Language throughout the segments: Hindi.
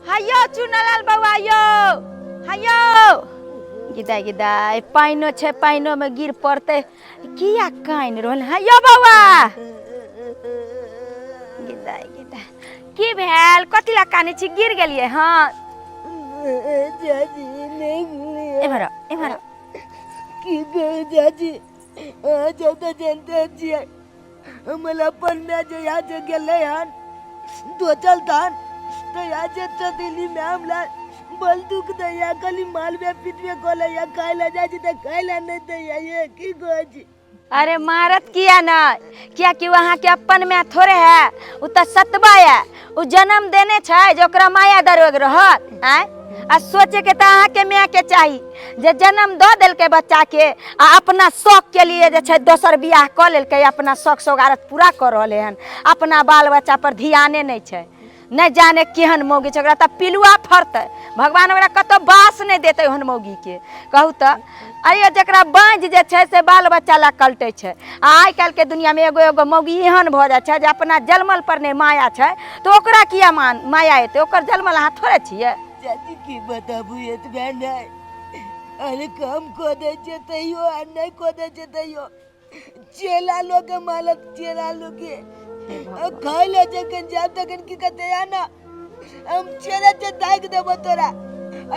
हायो चुनालाल बाबा आयो हायो गिदाई गिदाई पाइनो छे पाइनो में गिर पड़ते किया काइन रोल हायो बाबा गिदाई गिदाई की भेल कथि ला काने छी गिर गेलिए हां जाजी नहीं एमरो की गए जाजी आज तो जनता जी मला पन्ना जो आज गेले हन तो चलतान तो आज तो दिल्ली में हमला बल दुख दया कली माल में पिटवे कोला या खाइला जाजी तो खाइला नहीं दया ये की गोजी अरे मारत किया ना क्या कि वहाँ के अपन में थोड़े है उ त सतबा है उ जन्म देने छै जोकरा माया दरोग रहत हैं आ सोचे के त अहाँ के माया के चाही जे जन्म द देल के बच्चा के आ अपना शौक के लिए जे छै दोसर बियाह क लेल के अपना शौक सौगारत पूरा कर रहले हन अपना बाल बच्चा पर ध्याने नहीं छै नहीं जाने केहन मौगी छै ओकरा त पिलुआ फरते भगवान ओकरा कतो बास नहीं देते हन मौगी के कहू त अरे जकरा बाँझ जे छै से बाल बच्चा ला कलटे छै आइ काल के दुनिया में एगो एगो मौगी एहन भ जाय छै जे अपना जन्मल पर नहीं माया छै तो ओकरा किया माया हेतै ओकर जन्मल अहाँ थोड़े छियै जाजी की बताबू एतबे नहीं अरे काम को दे छै तैयो आ नहीं को दे छै तैयो चेला लोग के मालक चेला लोग के खाइले जखन जाब तखन की कहते है ना हम चेले से दाग देबो तोरा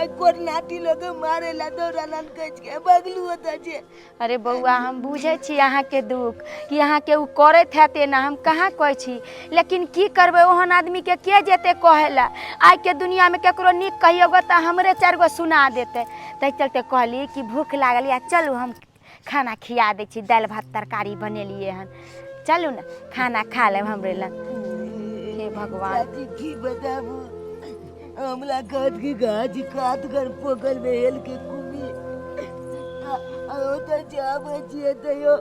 आई कोरनाटी लोग मारे ला दौड़ालन कच के बगलू होता छे अरे बउआ हम बुझे छी अहाँ के दुख कि अहाँ के उ करत हेते ना हम कहाँ कहै छी लेकिन की करबे ओहन आदमी के जेते कहेला आज के दुनिया में केकरो निक कहियोगे त हमरे चार गो सुना देते तै चलते कहली कि भूख लागल या चलू हम खाना खिया दे छी दाल भात तरकारी बनेलिए हन चलू ना खाना खा लेब हमरे ला हे भगवान जी की बताबू हमला काट के गाज काट कर पोकल में हेल के कुमी ओ तो जाब छिए तयो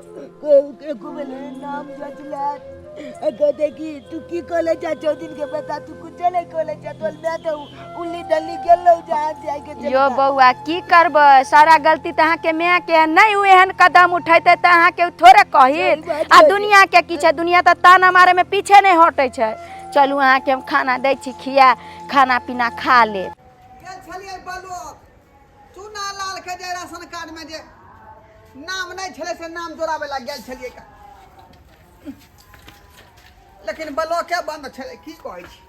के कुमले नाम जचला कहते कि तू की कॉलेज जा 14 दिन के बता तू कुछ चले कॉलेज जा तोल मैं तो उल्ली डल्ली गेलो जहां जाय के यो बउआ की करबे सारा गलती त अहाँ के मां के नहीं हुए हन कदम उठैते त अहाँ के थोड़े कही आ दुनिया के की छै दुनिया त ताना मारे में पीछे नहीं हटै छै चलू अहाँ के हम खाना दै छी खिया खाना पीना खा ले गेल छलिए बालो चुना लाल के जे राशन कार्ड में जे नाम नहीं छले से नाम जोड़ावे ला गेल छलिए का लेकिन ब्लॉक बंद छले की कहै छी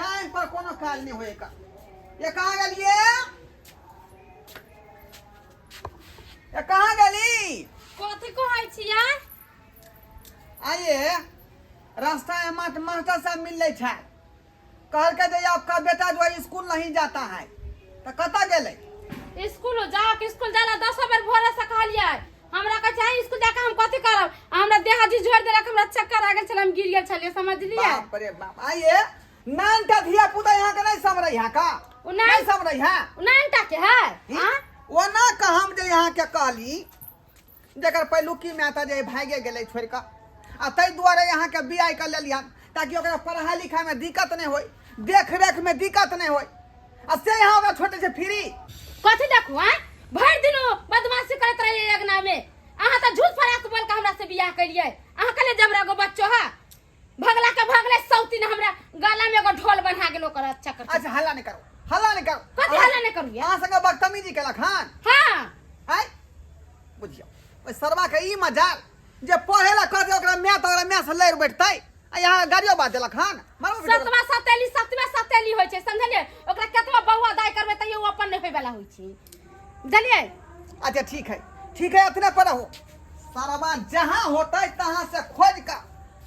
टाइम पर कोनो काज नहीं होए का ये कहां गेलिए ये कहां गेली कथि कहै छियै आइए रास्ता में मास्टर साहब मिल छै कहल के जे आपका बेटा जो है स्कूल नहीं जाता है तो कता गेले स्कूल जाओ कि स्कूल जाला 10 बेर भोरे से कहलिए हमरा का चाहिए स्कूल जाके हम कथि करब हमरा देह जी जोड़ देलक हमरा चक्कर आ गेल छल हम गिर गेल छलिए समझ लिए बाप रे बाप आइए नानटा धिया पुता यहाँ के नहीं समझ यहाँ का नहीं समझ है नानटा के है हां वो ना कहम जे यहाँ के कहली जकर पहिलुकी में आता जे भागे गेले छोड़ का आ तै दुआरे यहाँ के बियाह कर लेलिया ताकि ओकरा पढ़ाई लिखाई में दिक्कत नहीं होई देख रेख में दिक्कत नहीं होई आ से यहाँ ओकरा छोटे से फ्री कथि देखू हैं भर दिन बदमाशी करत रहिए एकना में अहाँ त झूठ फराक बोल के हमरा से बियाह करिए अहाँ कले जबरा गो बच्चो है भगले सौती ने हमरा गला में एगो ढोल बना गेलो कर अच्छा कर अच्छा हल्ला नहीं करो कथि हल्ला नहीं करू यहाँ संग बदतमीजी केला खान हां है बुझियो ओइ सरवा के ई मजाल जे पढ़ेला कहते ओकरा मैं से लड़ बैठतै आ यहाँ गाड़ियो बात देला खान मारो सतवा सतेली होय छै समझलिए ओकरा केतवा बौआ दाय करबे त यो अपन नहीं होय वाला होय छै बुझलिए अच्छा ठीक है इतने पर हो सारा जहाँ होता तहाँ से खोज का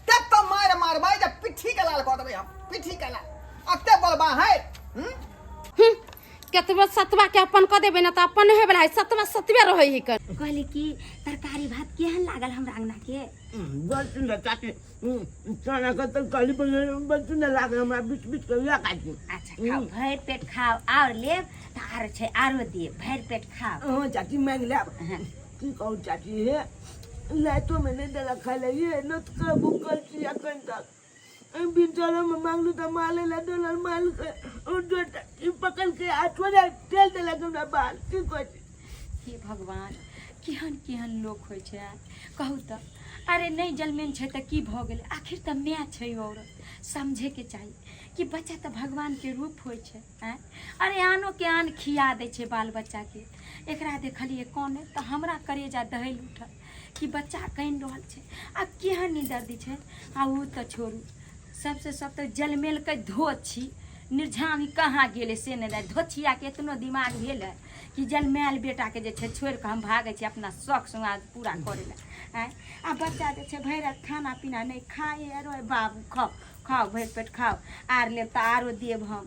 तब तो मार भाई जब पिट्ठी के लाल कह देबे हम पिट्ठी के लाल अते बलबा है केतवा सतवा के अपन क देबे ना त अपन नहीं होय वाला है सतवा सतवे रहै है कर कहली कि तरकारी भात केहन लागल हमरा अंगना के बस न चाची चना का तो काली बस न लागे हमरा बीच बीच के या काटी अच्छा खाओ भर पेट खाओ और लेब त आरो छै आरो दे भर पेट खाओ हां चाची मांग लेब की कहू चाची हे लाइटो में नहीं दला खा ले ये न तो भूखल छी अखन तक बिचारा में मांगलू तो माले ला डॉलर माल और जो पकड़ के आठवारे तेल दे लगा ना बाल की कहती हे भगवान केहन केहन लोक होइ छै कहू तऽ। अरे नहीं जलमेन छै तऽ की भऽ गेलै, आखिर तऽ माय छै औरत, समझेके चाही कि बच्चा तऽ भगवानके रूप होइ छै। अरे आनो के आन खिया दै छै बाल बच्चाके। एकरा देखलिए कौन तऽ हमरा करेजा दहल उठल कि बच्चा कानि रहल छै आ केहन निदर्दी छै। आ ओ तऽ छोड़ू, सबसे सब तऽ जलमेलके धोछी निर्झामी कहाँ गेलै से नहीं जाने। धोछियाके एतनो दिमाग भेलै कि जलमैल बेटाके जे छै छोड़ि कऽ हम भागै छी अपना शौक सुआद पूरा करै लए। आ बच्चा जे छै भरि राति खाना पीना नहीं खाए। अरे बाबू खाओ खाओ भरि पेट खाओ, आर लेब तऽ आरो देब हम।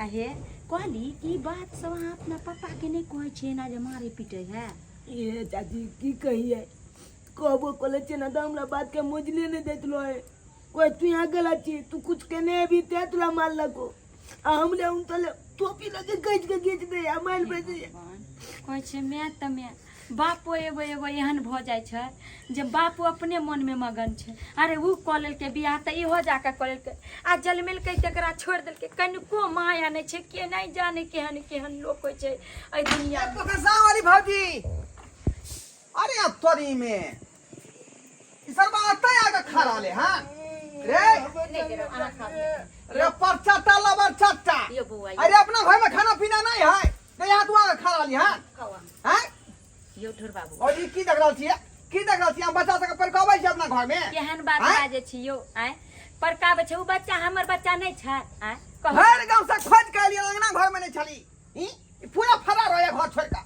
अहे कहली कि बात सब अहाँ अपना पप्पाके नहीं कहै छियै ना जे मारे पीटे है? ये चाची की कहिए, कहबो कले छे ना तो हमरा बात के मुझले नहीं देतलो है। कोई तू यहाँ गलत छी, तू कुछ कहने अभी ते तुला मार लगो आ हमले उन तले टोपी लगे गज के गीच दे आ मार पे दे। कहै छै मैं तऽ मैं बापो एगो एगो एहन भऽ जाइ छै जे बापो अपने मन में मगन छै। अरे ऊ कऽ लेलकै बियाह तऽ इहो जाके कऽ लेलकै आ जलमेलकै तकरा छोड़ि देलकै। कनिको माया नहीं छै, के नहीं जाने केहन केहन लोक होइ छै एहि दुनिया में। वाली भौजी, अरे अब तोरी में ई सब आते आगे खड़ा ले। हां रे रे परचा टाला बरचाटा, यो बउआ अरे अपना घर में खाना पीना नहीं है तो यहाँ तू आगे खड़ा ली। हां हैं यो ढोर बाबू और ई की देख रहल छियै, की देख रहल छियै? हम बच्चा सबके परकाबै छी अपना घर में। केहन बात बाजै छी यौ? परकाबै छै ऊ बच्चा हमर बच्चा नहीं छै। कहू हर गांव से खोज के लिए अंगना घर में नहीं चली। ई पूरा फरार होया घर छोड़ का।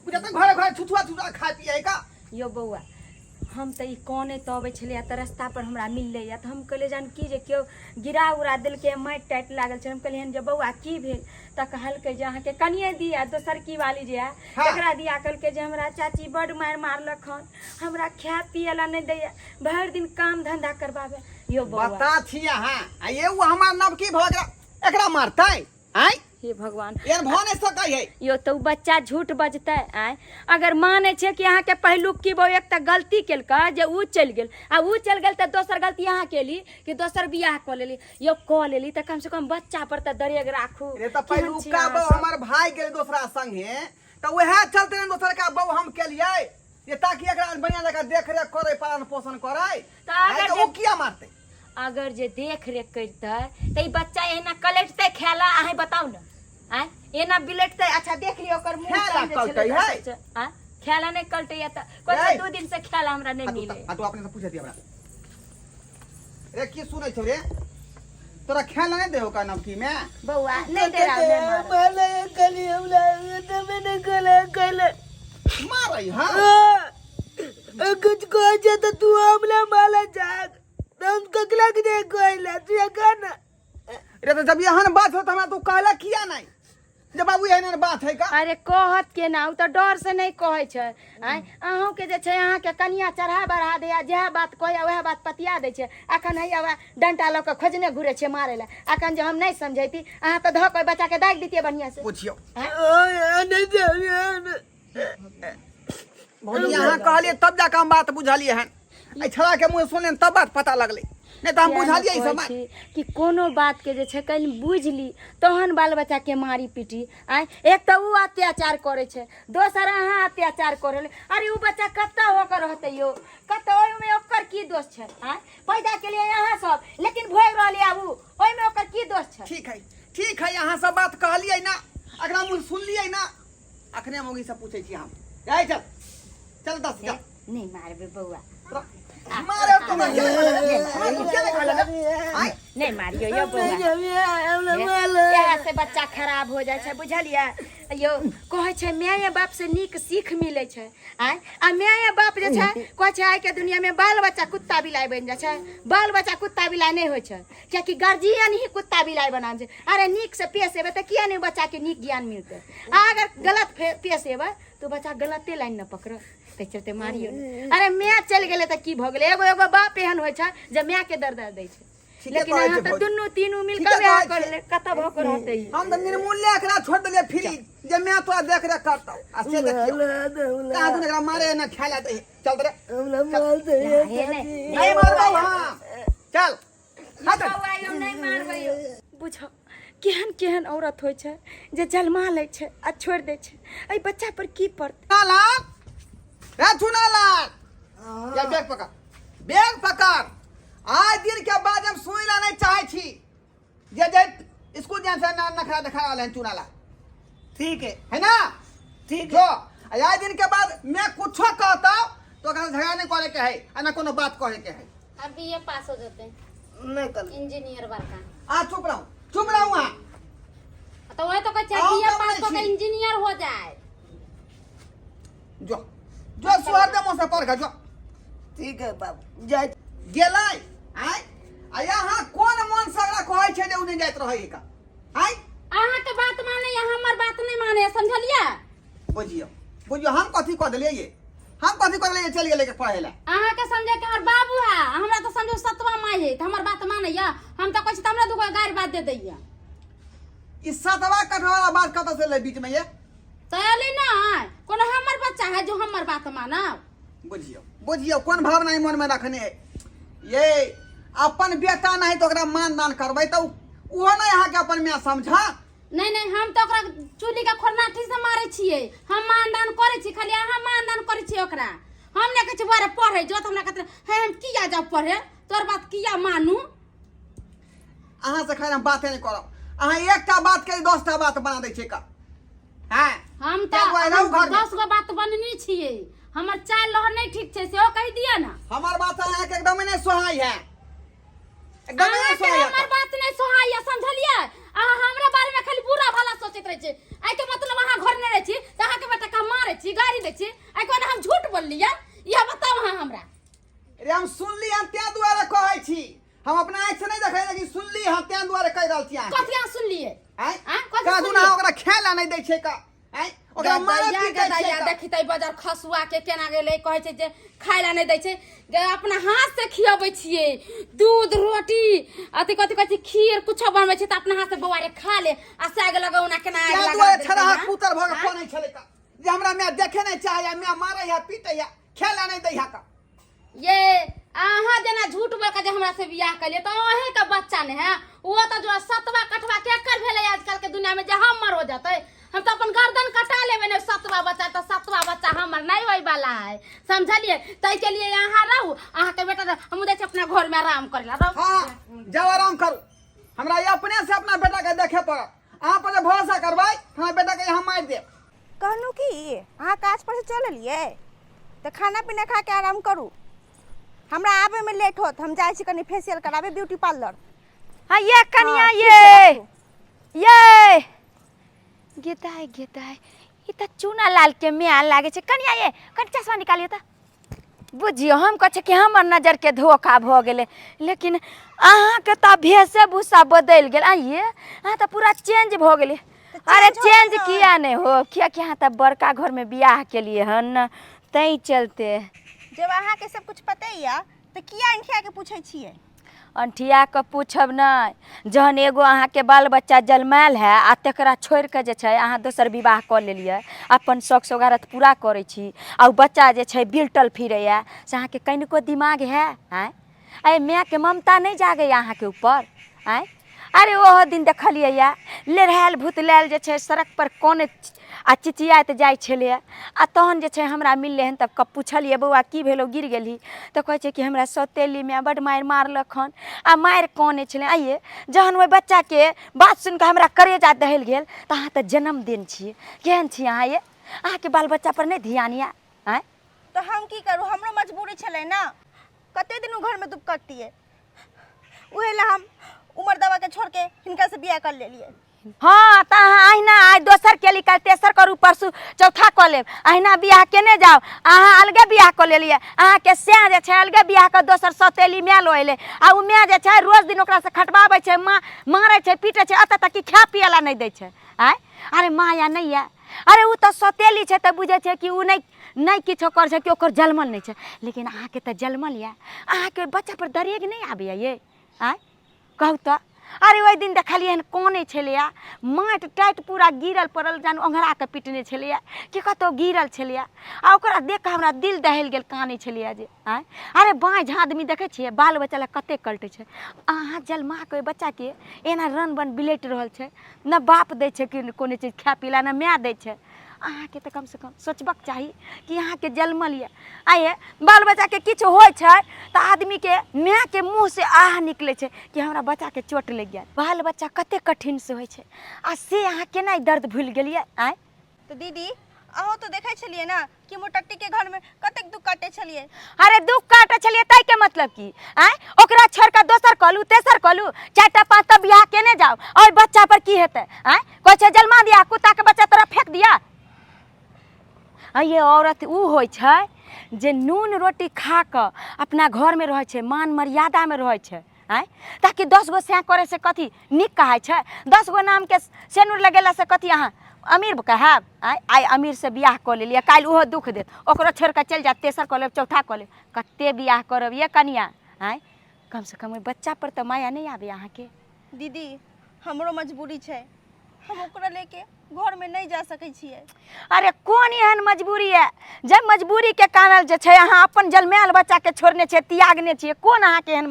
पूरा तो घर घर छुछुआ छुछुआ खा पिए का। यो बउआ हम तऽ ई कने तऽ अबै छलै तऽ रास्ता पर हमरा मिललै या तऽ हम कहलिए जान की जे केओ गिरा उड़ा देलकै, माटि टाइट लागल छै। हम कहलिए जे बउआ की भेल तऽ कहलकै जे अहाँके कनिए दिया दोसर की वाली जे है तकरा दिया। कहलकै जे हमरा चाची बड मारि मारलक हन, हमरा खाय पिए ला नहीं दैया, भरि दिन काम धंधा करबावे। यो बउआ बता छिया। हां ये वो हमार नब की भऽ गेल, एकरा मारतै? आय हे भगवान, एन भने सकै है यो तो बच्चा झूठ बजतै। अगर माने छै कि अहाँ के पहिलुक की बो एक तऽ गलती केलकै जे ऊ चलि गेल आ ऊ चलि गेल तऽ दोसर गलती अहाँ केली कि दोसर बियाह कऽ लेली। यो कऽ लेली तऽ कम से कम बच्चा पर तऽ दरेग राखू। रे त पहिलुक का बौ हमर भाई गेल दोसरा संगे त वहे चलते न दोसर का बौ हम केलियै ये ताकि एकरा बढ़िया जगह देख रेख करे, पालन पोषण करे। तऽ अगर ओ किया मारतै? अगर जे देख रेख करतै तऽ ई बच्चा एना कलेटतै खेला? अहाँ बताउ न। एना बिलेटतै? अच्छा देख लियो ओकर मुंह खेला कलतै है। खेला नहीं कलतै या त कोई 2 दिन से खेला हमरा नहीं मिले। आ तू अपने से पूछे दिया हमरा रे की सुनै छौ रे? तोरा खेला नहीं देहो का नाम की मैं बउआ नहीं दे रहा मैं माले कली हमला तो मैंने गले गले मारै। हां कुछ कह जे तो तू हमला माला जाग हम ककला के दे कहला तू या गाना। रे तो जब यहां बात हो त हमरा तू कहला किया नहीं जे बाबू एहन बात है का? अरे कहत के ना उ तो डर से नहीं कहै छै। अहूं के जे छै अहाँ के कनिया चढ़ा बढ़ा दे जेह बात कहया वह बात पतिया दे छै। अखन है आवा डंटा ल के खोजने घुरे छै मारे ला। अखन जे हम नहीं समझैती अहाँ तो ध के बच्चा के दाग दितिए बढ़िया से। पूछियो नहीं जाने भौजी यहाँ कहलिए तब जाके हम बात बुझलिए हन। आई छड़ा के मुंह सुनले तब बात पता लगले, नहीं तो हम बुझलिए ई सब बात कि कोनो बात के जे छै कल बुझली तहन बाल बच्चा के मारी पीटी। एक तो ऊ अत्याचार करे छै, दोसर अहाँ अत्याचार करे। अरे ऊ बच्चा कत्ता होकर रहते यो, कत्ता ओइ में ओकर की दोष छै? पैदा के लिए अहाँ सब लेकिन भोग रहलिए आबू ओइ में ओकर की दोष छै? ठीक है यहाँ सब बात कहलिए ना, अगला मुंह सुनलिए ना, अखने मोगी से पूछे छी हम। जाय चल चल दस जा नहीं मारबे बउआ, मारे तो नहीं क्या देखा लगा? आई नहीं मारियो यो बउआ। यहाँ से बच्चा खराब हो जाए छै बुझलिए। यो कहे छै माय बाप से नीक सीख मिले छै। आ माय बाप जे छै कहे छै आइ के दुनिया में बाल बच्चा कुत्ता बिलाई बन जाए छै। बाल बच्चा कुत्ता बिलाई नहीं होय छै, कियाकि गार्जियन ही कुत्ता बिलाई बना छै। अरे नीक से पेशेबे तो किया नहीं बच्चा के नीक ज्ञान मिलते। अगर गलत पेशेबे तो बच्चा गलते लाइन न पकड़ ते चलते मारियो। अरे मैं चल गेले त की भ गेले? एगो एगो बाप एहन होय छै जे माय के दर्द दै छै, लेकिन यहाँ तो दुनू तीनू मिल के बियाह कर ले कत भ कर होते। हम तो निर्मूल्य एकरा छोड़ देलिए फ्री जे मैं तोरा देख रेख करता आ से देखियो कहां तू एकरा मारे ना खाला दे। चल रे हमला मार दे नहीं मारबो। हां चल बउआ यो नहीं मारबे यो बुझो केहन केहन औरत होइ छै जे जलमा लै छै आ छोड़ि दै छै। एहि बच्चा पर की पड़तै? चुनालाल, ए चुनालाल, ये बैग पकड़, बैग पकड़। आज दिन के बाद हम सुई ला नहीं चाहे छी जे स्कूल जाने से ना नखरा दिखा वाले हैं चुनालाल, ठीक है ना? ठीक जो आज दिन के बाद मैं कुछ कहता तो अगर झगड़ा नहीं करे के है आ ना कोनो बात करे के है। अब बीए पास हो जाते हैं, नहीं कर इंजीनियर बड़का। आ चुप रहो वहाँ। तो वही तो कहते हैं आओ, बीए कब पास नहीं होकर छी। इंजीनियर हो जाए। जो जो सुहर दे मुँह से पड़ गया जो ठीक है बाबू जाए। गेलै आय आ यहाँ कौन मन सगरा कहै छै जे उ नहीं जाइत रहै का आय अहाँ के बात माने या हमर बात नहीं माने, समझलिए? बुझियो हम कथी कह देलिए ये, हम कथी कह देलिए चल गेलै के पढ़े ला। अहाँ के समझे के हमर बाबू है, हमरा तो समझो सतवा माई है, तो हमर बात माने या? हम तो कहै छी हमरा दुगो गायर बात दे दैया। ई सतवा कठवा बात कत से ले बीच में ये? चली ना कोनो हमर बच्चा है जो हमर बात मानब। बुझियो कौन भावना मन में रखने है ये। अपन बेटा नहीं तो ओकरा मान दान करबै तो उहो नहीं अहाँ के अपन में समझा। नहीं नहीं, हम तो ओकरा चूली का खोरनाठी से मारे छिए, हम मानदान करे छी, खाली अहाँ मानदान करे छी ओकरा। हम ने कहै छी बारे पढ़े जो, तो हमरा कहते है हम किया जाब पढ़े, तोर बात किया मानू? अहाँ से खाली हम बातें नहीं करब, अहाँ एकटा बात के 10टा बात बना दै छै का। हां हम क्या हुआ है ना घर में? 10 गो बात बननी छिए, हमर चाल लहर नहीं ठीक छै सेहो कह दिया ना। हमार बात अहाँ के एकदम नहीं सोहाई है, एकदम नहीं अहाँ के सोहाई हमर है। बात नहीं सोहाइया, समझलिए? अहाँ हमरा बारे में खाली बुरा भला सोचैत रहे छी। आई के मतलब अहाँ घर नहीं रहे छी त अहाँ के बेटा का मारे छी, गाड़ी दे छी, आई कोन हम झूठ बोललिए? यह बताओ अहाँ हमरा। रे हम सुनली हम त्या दुआरे कहै छी, हम अपना आँख से नहीं देखै लेकिन सुनली हम त्या दुआरे कह रहल छी अहाँ। कथि अहाँ सुनलिए? हैं कथि का दुना सुनलिए? ओकरा खाय नहीं दै छै का? हैं ओकरा मारे गदैया पीटै छै गदैया का? देखी तै बाजार खसुआ के केना गेलै, कहै छै जे खाय ला नहीं दै छै, जे अपना हाथ से खियाबै छिए, दूध रोटी अथी कथि कथि खीर कुछ बनबै छै त अपना हाथ से बौआ रे खा ले आ साग लगाउना केना आग त्या लगा दुआरे देलकै छड़ा ना। पुतर भग कोनै छले का जे हमरा मैं देखे नहीं चाहे, मैं मारे या पीटे या खाय नहीं दै या का। ये अहाँ जना झूठ बोल के जे हमरा से बियाह कलिए तो अहे का बच्चा ने है, वो तो जो सतवा कठवा के कर भेले आजकल के दुनिया में जे हमर हो जाते। हम तो अपन गर्दन कटा लेबे ने, सतवा बच्चा तो सतवा बच्चा हमर नहीं होई वाला है, समझलिए? तै के लिए यहाँ रहू, अहाँ के बेटा हम दे अपना घर में आराम करेला रहू। हां जाओ आराम करू, हमरा ये अपने से अपना बेटा के देखे पड़त। अहाँ पर जे भरोसा करबै हमरा बेटा के यहाँ मार देब। कहलू कि अहाँ काज पर से चल लिए तो खाना पीना खा के आराम करू। हमरा आवे में लेट होत, हम जाए छी कनी फेशियल करावे ब्यूटी पार्लर। हाँ ये कनिया हाँ, ठीक है, ये गेदाय गेदाय ई त चूना लाल के म्याल लागे छै। कनिया ये कनि चश्मा निकालियो त। बुझियो हम कह छै कि हमर नजर के धोखा भ गेले, लेकिन अहाँ के त भेषे भूषा बदल गेल। ये अहाँ त पूरा चेंज भ गेले। अरे चेंज किया नहीं हो, किया कि अहाँ त बड़का घर में बियाह के लिए हन न, तई चलते। जब अहाँ के सब कुछ पते ही है तो किया इंठिया के पूछे छिए? अंठिया के पूछब नहीं, जहन एगो अहाँ के बाल बच्चा जन्मायल है आ तकरा छोड़ के जे छै अहाँ दोसर विवाह कर लेलिए, अपन शौक सौगारत पूरा करे छी आ उ बच्चा जे छै बिलटल फिरैया से अहाँ के कनिको दिमाग है? आय अरे माँ के ममता नहीं जागे अहाँ के ऊपर? आय अरे ओहो दिन देखलिए या लेढ़ायल भूतलायल जे छै सड़क पर कोने आ चिचियात जाइ छलै आ तहन जे छै हमरा मिलले हन तब पूछलिए बौआ की भेलो गिर गेली तो कहै छै कि हमरा सौतेली में बड मारि मारलक हन आ मारि कोने छलै। आइए जहन ओहि बच्चा के बात सुन के हमरा करेजा दहल गेल तो अहाँ तो जन्मदिन छिए, केहन छी अहाँ? ये अहाँ के बाल बच्चा पर नहीं ध्यान या? आय तो हम की करू, हमरो मजबूरी छले ना, कते दिन घर में दुख करती है, उहे ला हम उमर दवा के छोड़ के हिनका से बियाह कर लेलिए। हाँ तो अहाँ अहिना आइ दोसर के लिखल तेसर करू परसू चौथा कऽ लेब, अहिना बियाह केने जाओ। अहाँ अलगे बियाह कऽ लेलिए, अहाँ के से जे छै अलगे बियाह कऽ दोसर सौतेली माय लऽ एले आ उ माय जे छै रोज दिन ओकरा से खटबाबै छै, मारै छै पीटे छै, अत तक कि खाय पिए ला नहीं दै छै। आय अरे माया नहीं है, अरे उ तो सौतेली छै तो बुझे छै कि उ नहीं किछो कर छै कि ओकर जलमल नहीं छै, लेकिन अहाँ के तो जलमल या। अहाँ के बच्चा पर दरेग नहीं आबैया ये? आय कहू तो अरे ओहि दिन देखलिए हन कोने छलैया माटि टाइट पूरा गिरल पड़ल जानु ओंघरा के पिटने छलैया कि कतौ गिरल छलैया आ ओकरा देख के हमरा दिल दहल गेल कानै छलैया जे आय अरे बाँझ आदमी देखै छियै बाल बच्चा ला कते कल्टे छै अहाँ जलमा के ओहि बच्चा के एना रन बन बिलेट रहल छै न बाप दै छै कि कोनो चीज खाय पीला न माय दै छै अहाँके तऽ कम से कम सोचबाक चाही कि अहाँके जन्मल यऽ आइए बाल बच्चाके किछु होइ छै तऽ आदमीके मायके मुँह से आह निकलै छै कि हमरा बच्चाके चोट लागि गेल बाल बच्चा कते कठिन से होइ छै आ से अहाँ केना दर्द भूलि गेलियै आँय तो दीदी अहूँ तो देखै छलियै ना कि मोटट्टी के घर में कतेक दुख काटे छलियै। अरे दुख काटे छलियै ताई के मतलब की आँय ओकरा छोड़ के दोसर कहलू तेसर कहलू 4टा 5टा बियाह केने जाओ और बच्चा पर की हेतै आँय कोई छै जन्मा दिया कुत्ता के बच्चा तोरा फेंक दिया ये औरत उ होइ छै जे नून रोटी खा कऽ अपना घरमे रहै छै मान मर्यादामे रहै छै आँय ताकि 10 गो सैँ करे से कथी नीक कहै छै 10 गो नामके सेनुर लगेला से कथी अहाँ अमीर कहब आइ अमीर से बियाह कऽ लेलियै काल्हि ओहो दुख देत ओकरो छोड़ि कऽ चलि जायत तेसर कऽ लेब चौथा कऽ लेब कते बियाह करब ये कनिया आँय कम से कम बच्चा पर तऽ माया नहीं आबे अहाँके। दीदी हमरो मजबूरी छै हम ओकरा लेके घर में नहीं जा सकै छियै। अरे कोन एहन मजबूरी है जब मजबूरी के कारण जे छै अहाँ अपन जलमैल बच्चा के छोड़ने छियै त्यागने छियै कोन अहाँके एहन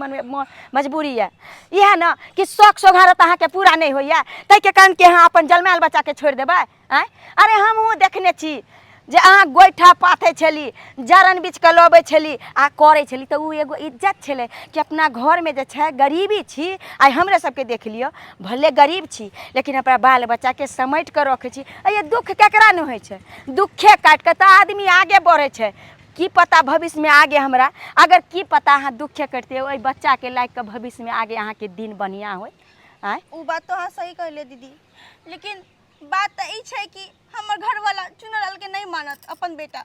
मजबूरी है इएह न कि शौक सोहारत अहाँके पूरा नहीं होइए ताहि के कारण कि अहाँ अपन जलमैल बच्चा के छोड़ि देबै आँय अरे हमहूँ देखने छी जे अहाँ गोइठा पाथै छली जरन बीछ के लबै छली आ करै छली तऽ उ एगो इज्जत छलै कि अपना घरमे जे छै गरीबी छी आइ हमरे सबके देख लियौ भले गरीब छी लेकिन अपना बाल बच्चाके समेट कऽ रखै छी ये दुख केकरा नहि होइ छै दुखे काटि कऽ तऽ आदमी आगे बढ़ै छै की पता भविष्य में आगे हमरा अगर की पता अहाँ दुखे कटते ओहि बच्चाके लायक के भविष्य में आगे अहाँके दिन बढ़िया होय आँय उ बात तो अहाँ सही कहले दीदी लेकिन बात तो ई छै कि हमर घर वाला चुनलाल के नहीं मानत अपन बेटा।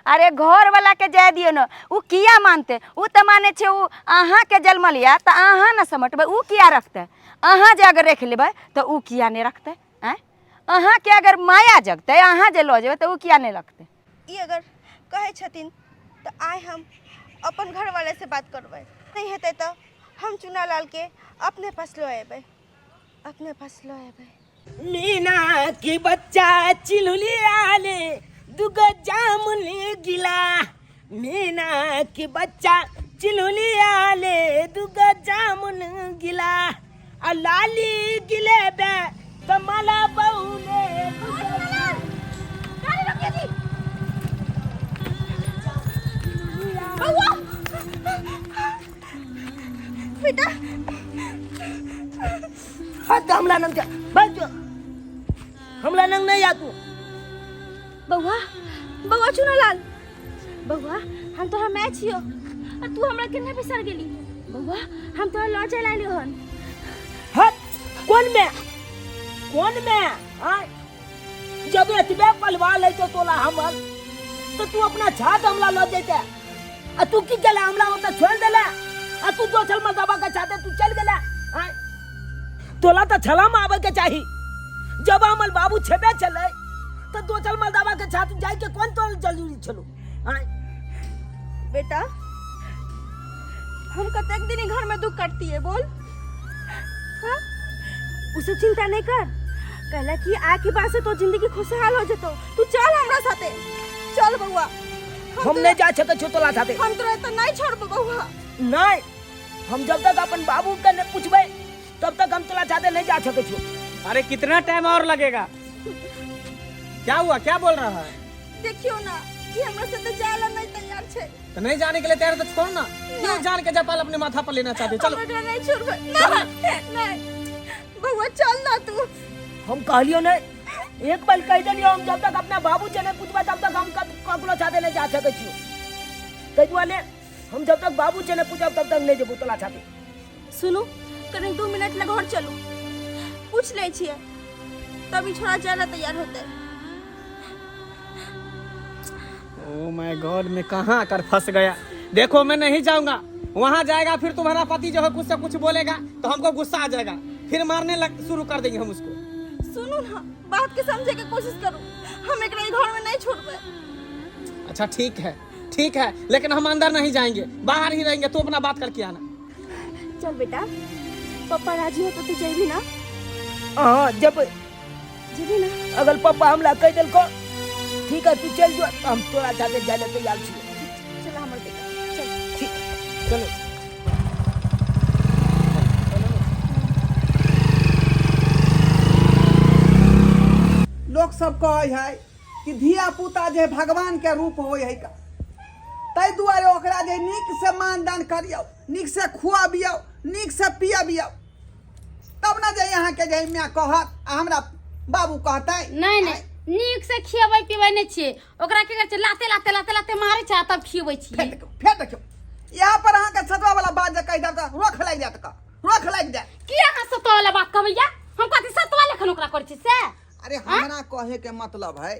अरे घर वाला के जाय दियो न उ किया मानते उ त माने छै उ अहाँ के जन्मल या त अहाँ न समटबै उ किया रखते अहाँ जे अगर रख लेबै त उ किया नहीं रखते हैं अहाँ के अगर माया जगते अहाँ जे लो जेबै त उ किया नहीं रखते। ई अगर कहे छथिन त आइ हम अपन घर वाले से बात करबै नहीं हेतै त हम चुनालाल के अपने पास लो एबै अपने पास लो एबै। मीना की बच्चा चिलुली आले दुगो जामुन गिला मीना की बच्चा चिलुली आले दुगो जामुन गिला आ लाली गिले बे कमला बहुले बेटा हाथ हमला नंग जा बस जो हमला नंग नहीं आ तू बउआ बउआ चुनालाल बउआ हम तोहरा मैच छियो आ तू हमरा केना बिसर गेली बउआ हम तोहरा लॉ चला लियो हन हट कौन में हां जब एतबे पलवा ले तो तोला हमर तो तू अपना छात हमला लो देते आ तू की गेला हमला ओता छोड़ देला आ तू दो छल मदाबा के चाहते तू चल गेला हां तोला तो छला में आवे के चाही जब हमल बाबू छेबे चले तो दो चल मदाबा के छात जाय के कौन तो जरूरी छलो हां बेटा हम कतेक दिन घर में दुख काटती है बोल हाँ उसे चिंता नहीं कर कहला कि आज के बाद से तो जिंदगी खुशहाल हो जतो तू चल हमरा साथे चल बउआ हम नहीं जा सके छो तोला साथे हम तोरा तो नहीं छोड़ब बउआ नहीं हम जब तक अपन बाबू के नहीं पूछबे तब तक हम तोला साथे नहीं जा सके छो। अरे कितना टाइम और लगेगा क्या हुआ क्या बोल रहा है देखियो ना कि हमरा साथे जाला नहीं तैयार छे तो नहीं जाने के लिए तैयार तो छोड़ ना क्यों जान के जपाल अपने माथा पर लेना चाहते हो? चलो हमरा नहीं छोड़ब नहीं बउआ चल ना तू हम कहलियो नहीं एक बार कह देलियो हम जब तक अपना बाबू से नहीं पूछबे तब तक हम ककरो साथे नहीं जा सके छियो तै दुआरे हम जब तक बाबू से नहीं पूछब तब तक नहीं जेबो तोला साथे। सुनो कने 2 मिनट ले घर चलू पूछ ले छिए तभी छोड़ा जाला तैयार होते। ओ माय गॉड मैं कहाँ आकर फंस गया। देखो मैं नहीं जाऊंगा वहाँ जाएगा फिर तुम्हारा पति जो है कुछ से कुछ बोलेगा तो हमको गुस्सा आ जाएगा फिर मारने शुरू कर देंगे हम उसको। सुनो ना बात के समझे के कोशिश करो हम एकरा घर में नहीं छोड़बे। अच्छा ठीक है लेकिन हम अंदर नहीं जाएंगे बाहर ही रहेंगे तो अपना बात करके आना। चल बेटा पापा राजी हो तो तू जाइबी ना? हाँ जब जेबी ना? अगर पापा हमला कह दिल को ठीक है तू चल जो, हम तोरा साथे जाने तैयार छी। चल हमर बेटा चल। चलो लोग सब कहे है कि धिया पुता जे भगवान के रूप होय है का, ताहि दुआरे ओकरा जे नीक से मानदान करियो, नीक से खुआबियो, नीक से पियाबियो, तब ना जे यहाँ के जे मैं कहत हमरा बाबू कहते नहीं नहीं नीक से खियाबै पिबै नहीं छियै, ओकरा के करे छै लाते लाते लाते लाते मारै छै तब खियाबै छियै। फेर देखियो यहाँ पर अहाँ के छतवा वाला बात जे कह दे त रोक लाग जात का, रोक लाग जाए। की अहाँ सतो वाला बात कहबैया? हम कथि सतो वाला खन ओकरा करै छी से? अरे हमरा कहे के मतलब है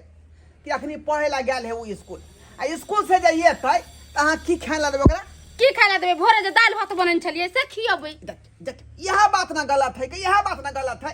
कि अखनी पढ़े ला गेल है वो स्कूल, आ स्कूल से जाइए त अहाँ की खाए ला देबै ओकरा? की खाय ला देबै? भोरे जे दाल भात बनन छलिए से खियाबै। यह बात ना गलत है कि यह बात ना गलत है।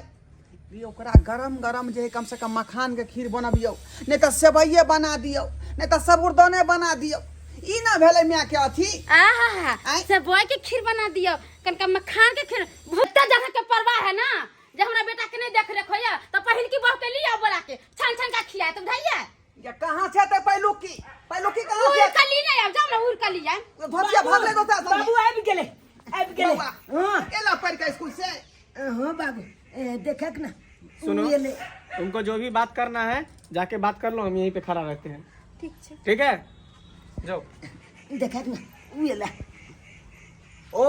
ये ओकरा गरम गरम जे है कम से कम मखान के खीर बनबियो, नहीं तो सेवइये बना दियो, नहीं तो साबूदाने बना दियो। ई ना भेले मिया के अथी आहा से बॉय के खीर बना दियो, कनका मखान के खीर। भुट्टा जगह के परवाह है ना, जब हमरा बेटा के नहीं देख रेख होया तो पहिल की बहू के लिया बोला के छन छन का खिलाए तो भैया। ये कहां से ते पहलू की कहां से? उर कली नहीं अब जाम ना उर कली है। धोतिया भाग ले दोता सब। बाबू आबि गेले बाबा हाँ एला पढ़ के स्कूल से। हाँ बाबू देखक ना सुनो, ये ले। तुमको जो भी बात करना है जाके बात कर लो, हम यहीं पे खड़ा रहते हैं। ठीक छै। ठीक है जाओ। देखक ना ये ले। ओ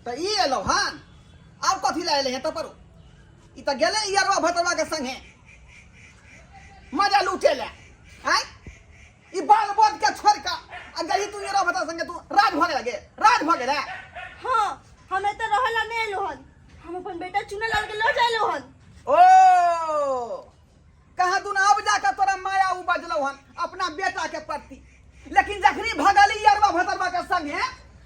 त ई एलो हां अब कथी ला एले त पर ई त गेले यारवा भतरवा के संगे मजा लूटे ले। हैं ई बाल बोध के छोड़ का आ गई तू यारवा भतर संगे तू राज भगे लगे, राज भगे रे। हाँ हमें तो रहला नहीं लोहन, हम अपन बेटा चुने लाल के लो जाए लोहन। ओ कहा तू ना अब जाकर तोरा माया उ बजलो हन अपना बेटा के प्रति, लेकिन जखनी भगली यारवा भतरवा के संगे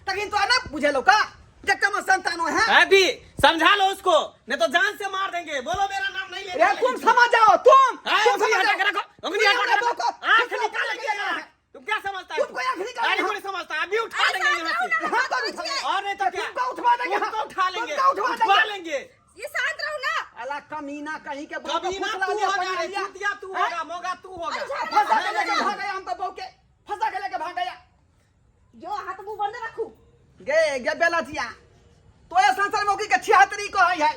तखन तो ना बुझेलो का जक्का में संतानो है। अभी समझा लो उसको, नहीं तो जान से मार देंगे। बोलो मेरा नाम नहीं लेना। ए तुम समझ जाओ, तुम उंगली समझ हटा के जाओ। रखो, उंगली हटा के रखो। तुम आंख निकालेंगे ना। तुम क्या समझता है? तुमको आंख निकाल- गाड़ी को नहीं समझता, अभी उठा लेंगे यहाँ से। हाँ, तो उठा- और नहीं तो क्या? तुमको उठवा देंगे, तुमको उठा लेंगे, तुमको उठवा देंगे। लेंगे। ये शांत रहो ना। अला कमीना कहीं के कभी ना तू होगा रे, चूतिया तू होगा, मोगा तू होगा। फंसा के लेके भाग गया, हम तो बहू के फंसा के लेके भाग गया। जो हाथ मुंह बंद रखू। गे बेलतिया तो ये संसार में के 76 को है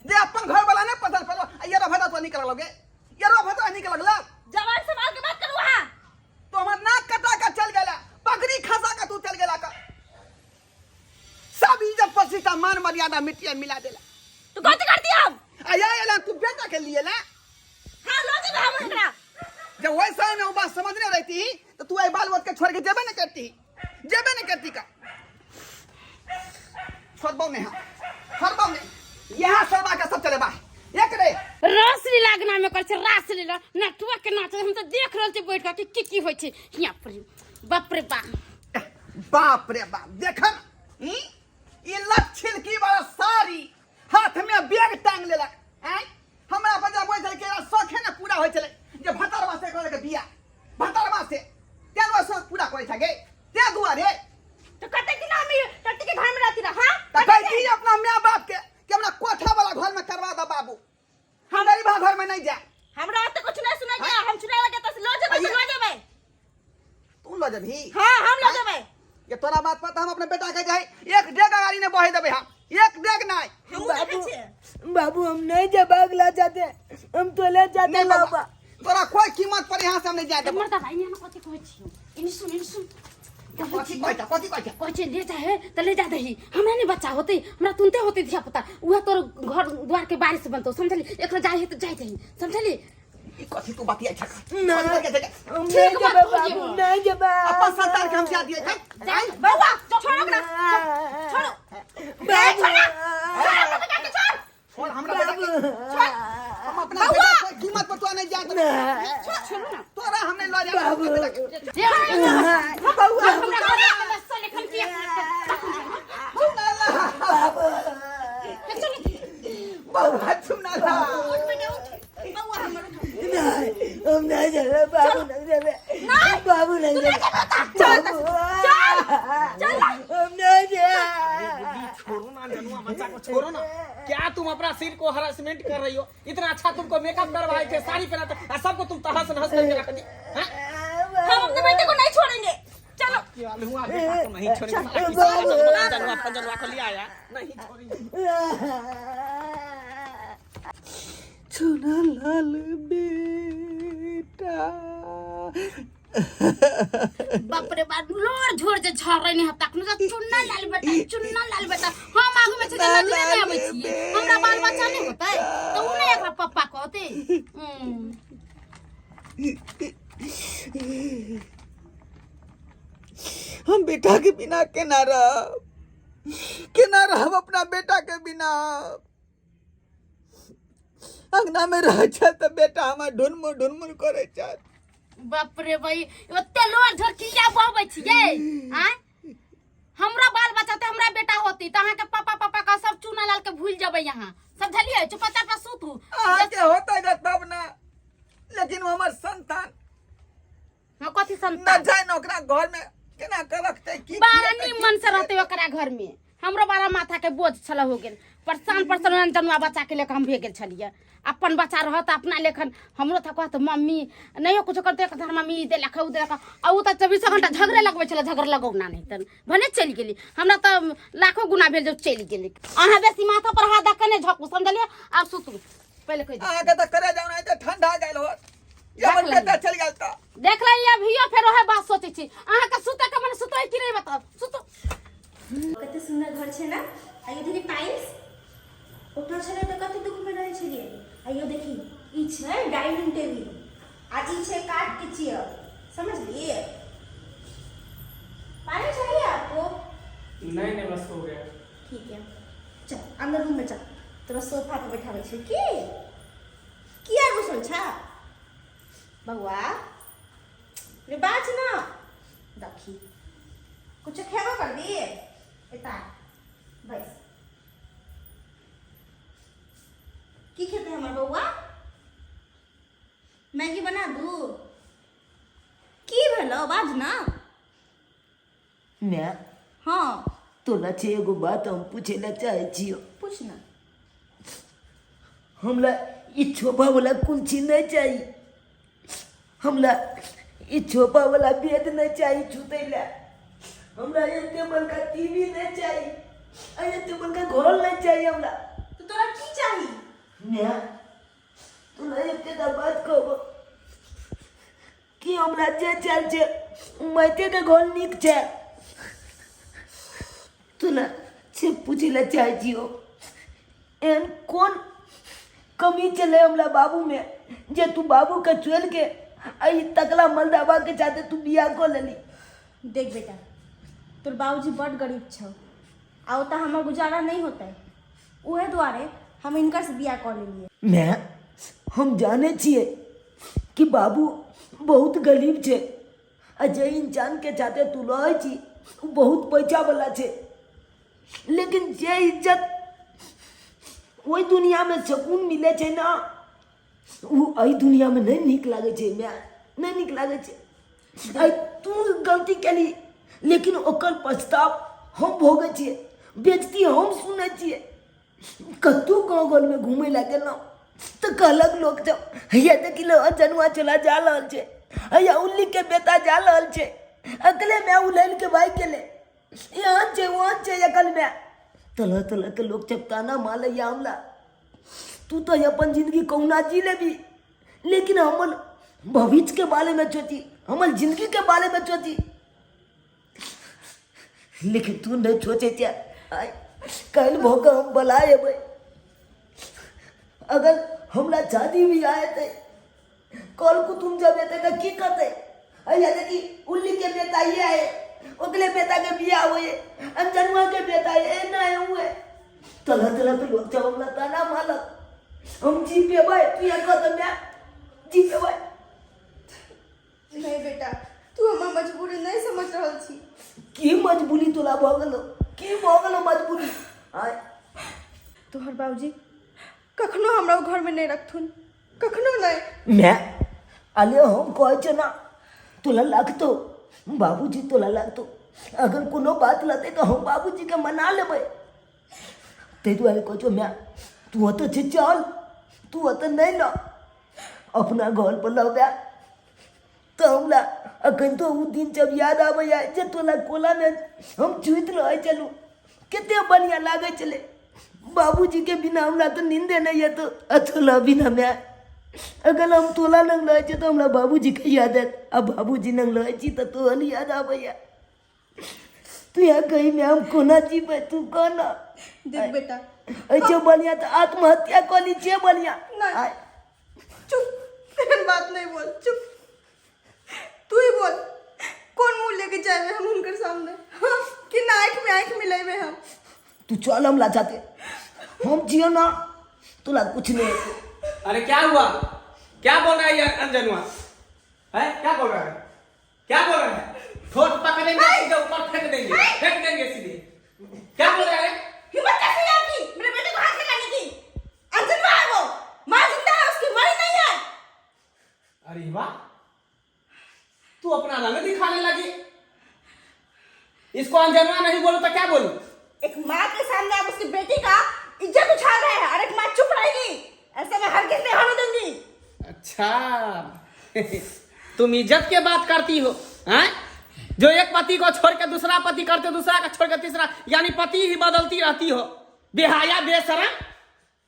जे अपन घर वाला ने पसंद पड़ो ये रफा तो निकल लोगे, ये रफा तो निकल लगला। जवान संभाल के बात करू। हां तो हमर नाक कटा के चल गेला, पगड़ी खसा के तू चल गेला का, सब इज्जत प्रतिष्ठा मान मर्यादा मिट्टी मिला देला। तू गलती कर दिया। हम आया एला तू बेटा के लिए ला। हां लो दे हम एकरा। जब वैसा में वो बात समझने रहती तो तू आई बाल बच्चे के छोड़ के जेबे नहीं करती का। छोड़बो नहीं छोड़बो नहीं, यहाँ सरबा का सब चले बा एक रे रासली लागना में कर छै, रासली नटुआ के नाच हम तो देख रहल छी बैठ के की की होय छै हिया पर। बाप रे बाप, बाप रे बाप देखन ये लट छिलकी वाला साड़ी हाथ में बैग टांग लेलक। हैं हमरा बजा बोल चल के शौखे न पूरा होय चले जे भतरवा से करे के बिया, भतरवा से तेरो शौक पूरा करे छगे ते दुआरे। तो कते दिन हम टट्टी के घर में रहती रहा। हां त कहती अपना मां बाप के कि हमरा कोठा वाला घर में करवा दो बाबू, हम गरीबा घर में नहीं जाए। हमरा तो कुछ नहीं सुना गया। हम चुना लगे तो लो जेबे। तू लो जभी। हां हम लो जेबे। ये तोरा बात पता हम अपने बेटा के जाए एक डेग गाड़ी ने बहे देबे, हम एक डेग नहीं। बाबू हम नहीं जा भागला जाते, हम तो ले जाते नहीं बाबा, बाबा। तोरा कोई कीमत पर यहाँ से हम नहीं जाए देबो। मरदा भाई ने कथि कहै छी? इन सुन कथी कहै छै? कोई ले जाए तो ले जा दही, हमरा नहीं बच्चा होते, हमरा तुनते होते धिया पुता उहे तोर घर द्वार के बारिश बनतो समझली। एकरा जाए है तो जाए दही समझली। कथी तू बतिया छक नहीं हम नहीं ठीक जा बात बाबू, बोलिए। नहीं जा अपन संतान के हम जा दिए छक। जाए बउआ छोड़ो ना, छोड़ो छोड़ हमरा बेटा के, हम अपना बेटा कोई कीमत पर तो नहीं जाए देबो। छोड़ो ना तोरा हमने लो जाए अपने बेटा के। जे बउआ हमरा घर से लेखन किया बउआ सुना ला हम नहीं जा रहे बाबू, नहीं जा रहे बाबू, नहीं जा रहे हम नहीं जा। छोड़ो ना जनुआ छोड़ो ना, क्या तुम अपना सिर को हरासमेंट कर रही हो? इतना अच्छा तुमको मेकअप करवाए थे, साड़ी पहना था, और सबको तुम तहस नहस करके रख दी। हाँ? हम अपने बेटे को नहीं छोड़ेंगे। चलो क्या लूँगा बेटा को नहीं छोड़ेंगे। जनवा फजलवा को ले आया, नहीं छोड़ेंगे। चुना लाल बेटा बाप रे बाप लोर झोर जे झर रही है तक न चुन्ना लाल बेटा हम आगू में छे नजरे नहीं आबै छियै हमरा बाल बच्चा नहीं होतै तो उ नहीं एकरा पप्पा कहते। हम बेटा के बिना केना रहब अपना बेटा के बिना। अंगना में रह तो बेटा हमार ढुनमुन करे चाह। बाप रे भाई ओते लोर झोर किया बहबै छियै आय हमरा बाल बच्चा ते हमरा बेटा होती त अहाँ के पापा का सब चुना लाल के भूल जबै यहां समझलियै चुपचाप पर सुतू के होता है तब ना, लेकिन वो हमार संतान हां कथि न संतान जाए न ओकरा घर में केना कर रखते की बारा निमन से रहते ओकरा घर में हमरो बारा माथा के बोझ छला हो गेल परेशान जनुआ बच्चा के लेके हम भे गेल छलिए अपन बच्चा रहत अपना लेखन हमरो था कहत मम्मी नहीं कुछ करते कहत मम्मी दे लखा उ दे लखा आ उ त 24 घंटा झगड़े लगबै छला झगड़ लगौना नहीं तन भने चली गेली हमरा त लाखों गुना भेल जो चली गेली अहाँ बेसी माथा पर हाथ दकने झकू समझलिए अब सुतू पहले कह आगे तो करे जाऊ नहीं तो ठंडा गेल हो जब बेटा चल गेल तो देख लई अभियो फेर ओहे बात सोचै छी अहाँ के सुते के मन सुतै कि नहीं बताओ सुतू कते सुंदर घर छे ना आइयो देखी टाइल्स उठा छले तो कते दुख में रहे छलिए आइयो देखी ई छे डाइनिंग टेबल आ ई छे काट के चेयर समझ लिए। पानी चाहिए आपको? नहीं बस हो गया। ठीक है चल अंदर रूम में चल तोरा सोफा पे बैठाबै छे की किया घुसल छा बउआ रे बाज ना देखी कुछ खेबो कर दिए एता बस की खेते हमर बउआ मैगी बना दू की भेलो बाज ना मैं हाँ तोला छे एगो बात हम पूछे ला चाहे छियो। पूछ ना हमला ई छोपा वाला कौन चीज नहीं चाहिए, हमला ई छोपा वाला बेड नहीं चाहिए छुतैला, हमरा ये टेबल का टीवी नहीं चाहिए, ये टेबल का घर नहीं चाहिए हमला। तो तोरा की चाहिए? मैं तोला एक बात कहबो कि हमरा जे चल छे माइटे के घर निक छे, तोला से पूछे ला चाहे छियो एन कौन कमी चले हमरा बाबू में जे तू बाबू के चोल के आई तकला मलदावा के साथे तू बियाह कर लेली। देख बेटा तोर बाबूजी बड़ गरीब छौ आ ओता हमर गुजारा नहीं होता है उहे द्वारे हम इनकर से बियाह कर लेलिए। मैं हम जाने छिए कि बाबू बहुत गरीब छे आ जे इंसान के साथे तू रहे छी उ बहुत पैसा वाला छे, लेकिन जे इज्जत वही दुनिया में सुकून मिले छे ना वो आई दुनिया में नहीं निक लागे छे। मैं नहीं निक लागे छे आई तू गलती केली लेकिन ओकर पछताव हम भोगे छिए, बेइज्जती हम सुने छिए। कतू गाँव घर में घूमे ला गेलौं तो कहलक लोग जब हैया देखी लो जनुआ चला जा रहल छे, हैया उल्ली के बेटा जा रहल छे, अगले में उलैल के भाई गेले यहाँ छे वहाँ छे अकल में तलह तलह के लोग जब ताना माले या हमला तू तो अपन जिंदगी कौना जी लेबी, लेकिन हमन भविष्य के बारे में सोची, हमन जिंदगी के बारे में सोची, लेकिन तू नहीं सोचे क्या कल भोग हम बुलाए भाई अगर हमरा शादी भी आए थे कल को तुम जब बेटे का की करते अरे देखी उल्ली के बेटा ये आए अगले बेटा के बियाह हुए अंजनुआ के बेटा ये ना हुए तला तला के लोग जब हमला ताना मालक हम जी पे भाई तू ये कर दे जी पे भाई नहीं बेटा तू हमर मजबूरी नहीं समझ रहल छी। की मजबूरी तोला भगलो की भगलो मजबूरी आय तोहर बाबूजी कखनो हमरा घर में नहीं रखथुन कखनो नहीं। मैं अले हम कहे छे ना तोला लगतो बाबूजी तोला लगतो अगर कोनो बात लते तो हम बाबूजी के मना लेबै ते दुआरे कहछो मैं तू तो छे चल तू तो नहीं ला अपना घर पर लौटा तो हमरा अखन तो उ दिन जब याद आबैया जे तोला कोला में हम चुइत रहे चलू कते बढ़िया लागे चले बाबूजी के बिना हमरा तो नींदे नहीं है तो अतोला बिना मैं अगर हम तोला नंग रहे छे तो हमरा बाबूजी के याद है अब बाबूजी नंग रहे छी तो तोहन याद आबैया तू यहाँ कहीं में हम कोना जीवे तू कहना देख बेटा ऐसे बढ़िया तो आत्महत्या कर ली छे बढ़िया नहीं। चुप एहन बात नहीं बोल चुप तू ही बोल कौन मुंह लेके जाए हम उनके सामने हाँ कि ना आँख में मिलेबे हम तू चल हम ला जाते हम जियो ना तोला कुछ नहीं अरे क्या हुआ क्या बोल रहा है ये अंजनुआ है क्या बोल रहा है क्या बोल रहा है ठोट पकड़ेंगे सीधे ऊपर फेंक देंगे सीधे क्या बोल रहा है हिम्मत कैसे है आपकी मेरे बेटे को हाथ लगाने की अंजनवा है वो मां जिंदा है उसकी मरी नहीं है अरे वाह तू अपना रंग दिखाने लगी इसको अंजनुआ नहीं बोलूं तो क्या बोलूं एक माँ के सामने आप उसकी बेटी का इज्जत उछाल रहे हैं और एक माँ चुप रहेगी ऐसे मैं हर किसी होने दूंगी अच्छा तुम इज्जत की बात करती हो हैं जो एक पति को छोड़ के दूसरा पति करते हो दूसरा का छोड़ के तीसरा यानी पति ही बदलती रहती हो बेहाया बेशरम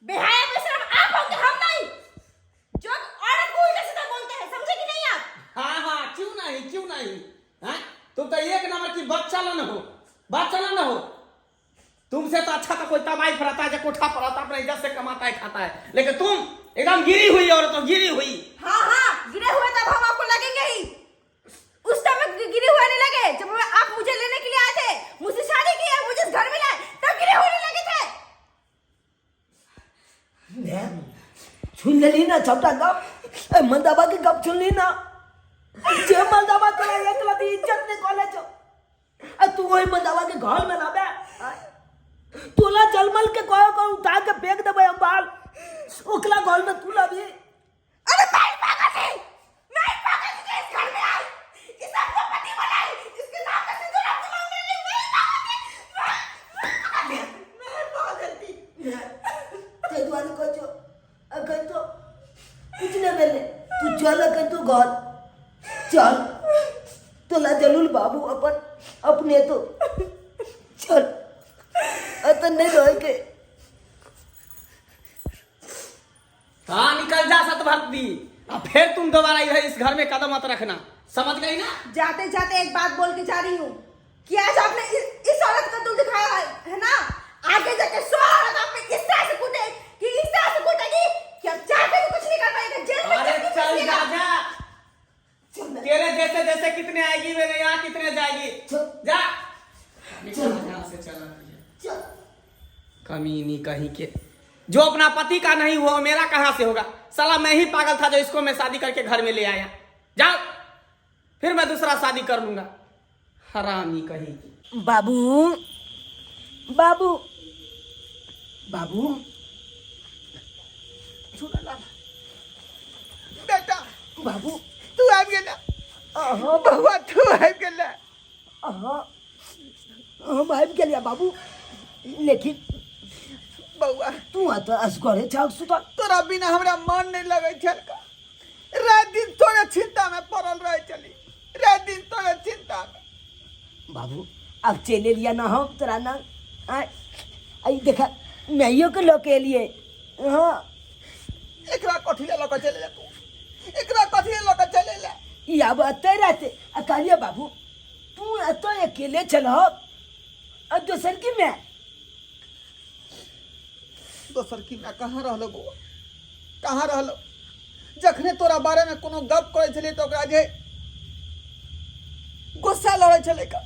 बेहाया बेशरम आप होंगे हम नहीं जो औरत को उल्टा सीधा बोलते हैं समझे कि नहीं आप हाँ क्यों नहीं हैं तुम तो एक नंबर की बच्चालन हो तुमसे तो अच्छा तो कोई तबाही फराता है जो कोठा पर आता अपने इज्जत से कमाता है खाता है लेकिन तुम एकदम गिरी हुई और तो गिरी हुई हाँ गिरे हुए तब हम आपको लगेंगे ही उस टाइम गिरे हुए नहीं लगे जब आप मुझे लेने के लिए आए थे मुझसे शादी की है मुझे घर में लाए तब गिरे हुए नहीं लगे थे सुन ली ना छोटा गप मंदाबा की गप सुन ली ना जे मंदाबा तोरा एक लती इज्जत ने कॉलेज तू वही मंदाबा के घर में लाबे तोला जलमल के कहो उठा के फेंक देबे हम बाल ओकला घर में तू लाबी अरे मैं पागल थी इस घर में आई इस आपको पति बनाई इसके नाम का सिंदूर आपको मांगने नहीं मैं पागल थी ते दुआरे कहछो अगर तो कुछ न मिले तू चल अगर तू घर चल तोला जलूल बाबू अपन अपने तो चल अतन नहीं रह के हाँ निकल जा सतभक्ति अब फिर तुम दोबारा इधर इस घर में कदम मत रखना समझ गई ना जाते जाते एक बात बोल के जा रही हूँ कि आज आपने इस औरत का दिल दिखाया है ना आगे जाके 100 औरत आप पे इस तरह से कूदे कि इस तरह से कूदेगी कि आप चाहते भी कुछ नहीं कर पाएगा जेल में अरे जब चल घुसिएगा। जा तेरे जैसे कितने आएगी मेरे यहाँ कितने जाएगी जा निकल यहाँ से चला कमीनी कहीं के जो अपना पति का नहीं हुआ मेरा कहाँ से होगा साला मैं ही पागल था जो इसको मैं शादी करके घर में ले आया जाओ फिर मैं दूसरा शादी कर लूंगा हरामी कहीं की बाबू बाबू बाबू बेटा बाबू तू आ गेला अहाँ बहुआ तू आ गेला अहाँ हम आबि गेलिया बाबू लेकिन बहुआ तू तो असगरे छाक सुतल तोरा बिना हमरा मन नहीं लगे छल का रात दिन तोरे चिंता में पड़ल रहे चली रात दिन तोरे चिंता में बाबू अब चले लिया ना हम तोरा ना आई देखा मैयो के लोग के लिए हाँ एकरा कथी ले लके चले जा तू एकरा कथी ले लके चले ले ई अब अते रहते अकालिया बाबू तू तो अकेले चलो और दोसर की मैं दोसर की मैं कहाँ रहलो बउआ कहाँ रहलो जखने तोरा बारे में कोनो गप करे छले तो ओकरा जे गुस्सा लड़े छले का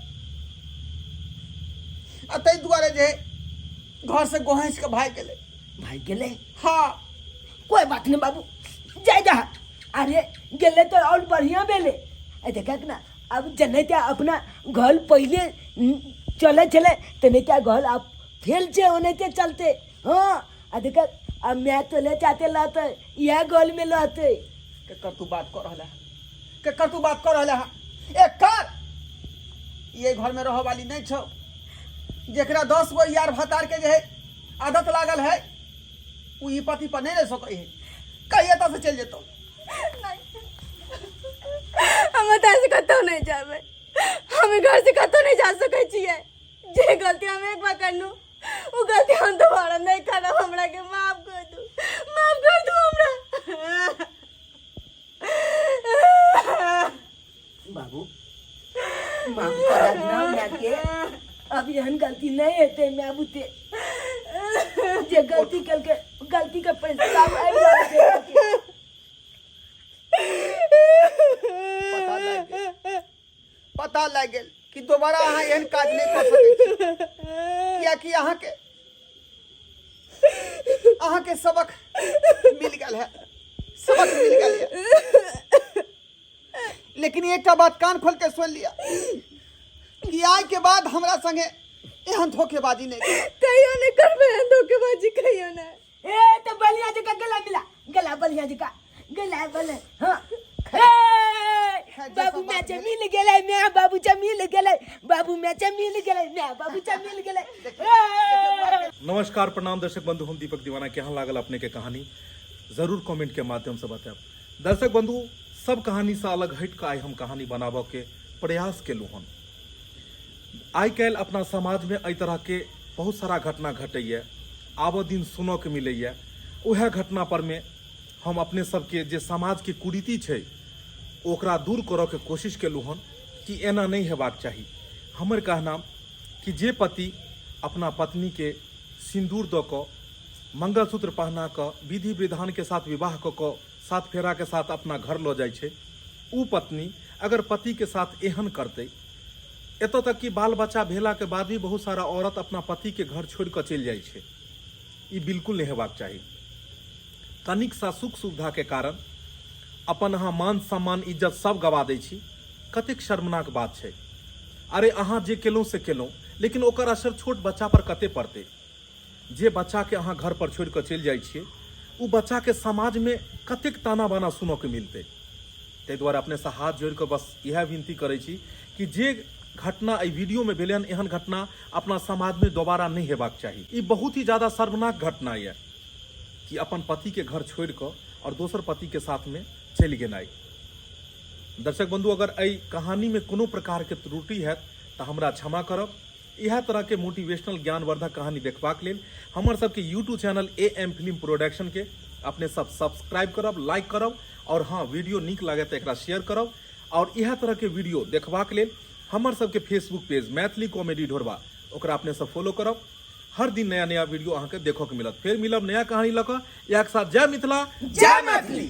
आ तै दुआरे जे घर से गोहैस के भाग गेले भाई गेले हाँ कोई बात नहीं बाबू जाए जा अरे गेले तो और बढ़िया बेले देखा ना अब जने अपना घर पहले चले चले तने क्या घर आप फेल से होने के चलते हाँ देखा अब मैं तो ले चाहते लाते यह गोल में लाते केकर तू बात कर रहला केकर तू बात कर रहला एक कर ये घर में रह वाली नहीं छो जेकरा 10 गो यार भतार के जे आदत लागल है वो ई पति पर नहीं रह सके है कहिए तो से चल जेतो हम से कतौ नहीं जाबे हम घर से कतौ नहीं जा सकै छियै जे गलती हम एक बार करनु वो गलती हम दोबारा नहीं करब हमरा के माफ कर दू हमरा बाबू माफ करा ना मैं के अब यहन गलती नहीं हेते मैं बुते जे गलती कल के गलती का पछतावा आबि जाए पता लग गेल कि दोबारा अहाँ एहन काज नहीं कर सकै छी कियाकि अहाँ के सबक मिल गेल है सबक मिल गेल है लेकिन एक बात कान खोल के सुन लिया कि आज के बाद हमरा संगे एहन धोखेबाजी नहीं कहियो नहीं करबे धोखेबाजी कहियो ना ए तो बलिया जी का गला मिला गला बलिया जी का गला बले हां बाबू मैं मिल गेले मैं बाबू मिल गेले बाबू मैं मिल गेले मैं बाबू मिल गेले नमस्कार प्रणाम दर्शक बंधु हम दीपक दीवाना केहन लागल अपने के कहानी जरूर कमेंट के माध्यम से बताएब। दर्शक बंधु सब कहानी से अलग हट के आई हम कहानी बनाबो के प्रयास केलू हन। आई काल्हि अपना समाज में एहि तरह के बहुत सारा घटना घटैया आबो दिन सुनो के मिलैया उहे घटना पर में हम अपने सबके जे समाज के कुरीति छै ओकरा दूर करऽ के कोशिश केलू हन कि एना नहीं हेबाक चाही। हमर कहना कि जे पति अपना पत्नी के सिंदूर दऽ कऽ मंगलसूत्र पहना कऽ विधि विधान के साथ विवाह कऽ कऽ सात फेरा के साथ अपना घर लऽ जाइ छै उ पत्नी अगर पति के साथ एहन करतै एतऽ तक कि बाल बच्चा भेला के बाद भी बहुत सारा औरत अपना पति के घर छोड़ कऽ चलि जाइ छै ई बिल्कुल नहीं हेबाक चाही। तनिक सा सुख सुविधा के कारण अपन अहाँ मान सम्मान इज्जत सब गवा दै छी कतेक शर्मनाक बात छै। अरे अहाँ जे केलहुँ से केलहुँ लेकिन ओकर असर छोट बच्चा पर कते पड़तै। जे बच्चा के अहाँ घर पर छोड़ कऽ चलि जाइ छियै उ बच्चा के समाज में कतेक ताना बाना सुनऽ के मिलतै। ताहि दुआरे अपने से हाथ जोड़ कऽ बस इएह विनती करै छी कि जे घटना एहि वीडियो में भेलै हन एहन घटना अपना समाज में दोबारा नहीं हेबाक चाही। ई बहुत ही ज्यादा शर्मनाक घटना यऽ कि अपन पति के घर छोड़ कऽ और दोसर पति के साथ में चलि गेनाइ। दर्शक बंधु अगर एहि कहानी में कोनो प्रकार के त्रुटि हैत तऽ हमरा क्षमा करब। इएह तरह के मोटिवेशनल ज्ञानवर्धक कहानी देखबाक लेल हमर सबके YouTube channel AM film production के अपने सब सब्सक्राइब करब लाइक करब और हाँ वीडियो नीक लगे तो एकरा शेयर करब। और इएह तरह के वीडियो देखबाक लेल हमर सबके फेसबुक पेज मैथिली कॉमेडी ढोरबा ओकरा अपने सब फॉलो करब। हर दिन नया नया वीडियो अहाँ के देखो के मिलत। फिर मिलब नया कहानी लऽ कऽ। एक साथ जय मिथिला जय मैथिली।